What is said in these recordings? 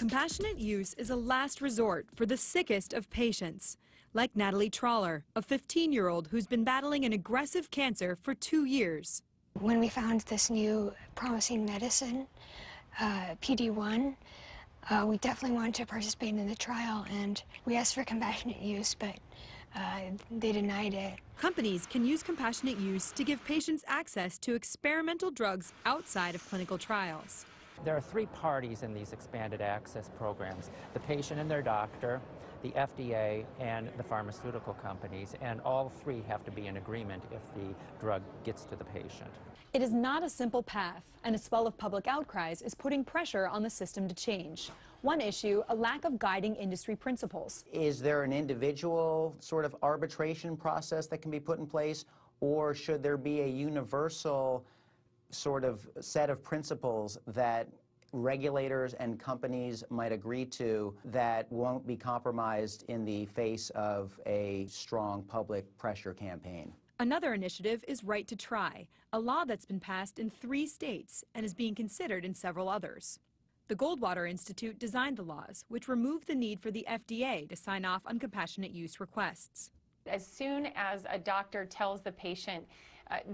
Compassionate use is a last resort for the sickest of patients, like Natalie Trawler, a 15-year-old who's been battling an aggressive cancer for 2 years. When we found this new promising medicine, PD-1, we definitely wanted to participate in the trial, and we asked for compassionate use, but they denied it. Companies can use compassionate use to give patients access to experimental drugs outside of clinical trials. There are 3 parties in these expanded access programs: the patient and their doctor, the FDA, and the pharmaceutical companies, and all 3 have to be in agreement if the drug gets to the patient. It is not a simple path, and a swell of public outcries is putting pressure on the system to change. One issue, a lack of guiding industry principles. Is there an individual sort of arbitration process that can be put in place, or should there be a universal sort of set of principles that regulators and companies might agree to that won't be compromised in the face of a strong public pressure campaign? Another initiative is Right to Try, a law that's been passed in 3 states and is being considered in several others. The Goldwater Institute designed the laws, which remove the need for the FDA to sign off on compassionate use requests. As soon as a doctor tells the patient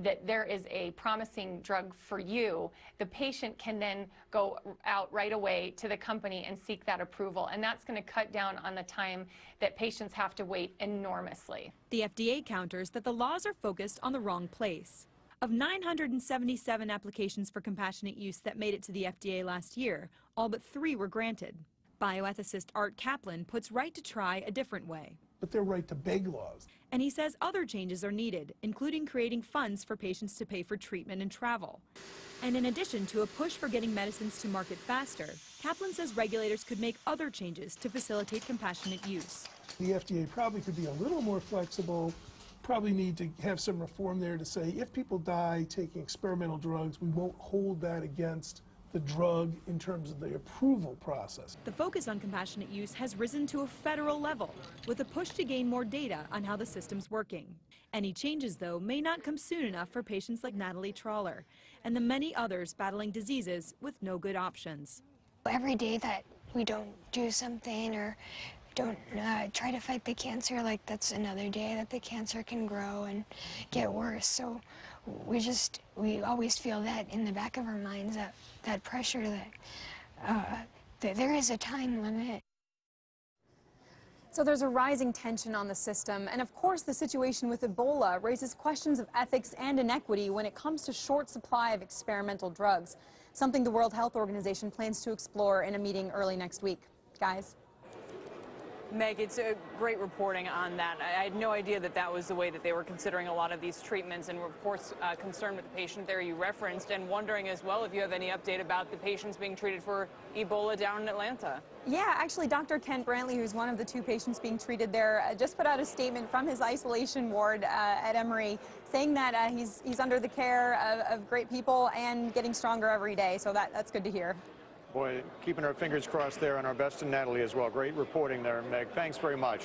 that there is a promising drug for you, the patient can then go out right away to the company and seek that approval. And that's going to cut down on the time that patients have to wait enormously. The FDA counters that the laws are focused on the wrong place. Of 977 applications for compassionate use that made it to the FDA last year, all but 3 were granted. Bioethicist Art Kaplan puts Right to Try a different way. But they're right to beg laws. And he says other changes are needed, including creating funds for patients to pay for treatment and travel. And in addition to a push for getting medicines to market faster, Kaplan says regulators could make other changes to facilitate compassionate use. The FDA probably could be a little more flexible, probably need to have some reform there to say if people die taking experimental drugs, we won't hold that against the drug in terms of the approval process. The focus on compassionate use has risen to a federal level, with a push to gain more data on how the system's working. Any changes, though, may not come soon enough for patients like Natalie Trawler and the many others battling diseases with no good options. Every day that we don't do something or don't try to fight the cancer, like that's another day that the cancer can grow and get worse. So we always feel that in the back of our minds, that pressure that there is a time limit. So there's a rising tension on the system, and of course the situation with Ebola raises questions of ethics and inequity when it comes to short supply of experimental drugs, something the World Health Organization plans to explore in a meeting early next week. Guys? Meg, it's a great reporting on that. I had no idea that that was the way that they were considering a lot of these treatments, and we're of course concerned with the patient there you referenced, and wondering as well if you have any update about the patients being treated for Ebola down in Atlanta. Yeah, actually Dr. Kent Brantley, who's one of the 2 patients being treated there, just put out a statement from his isolation ward at Emory saying that he's under the care of great people and getting stronger every day, so that's good to hear. Boy, keeping our fingers crossed there, and our best to Natalie as well. Great reporting there, Meg. Thanks very much.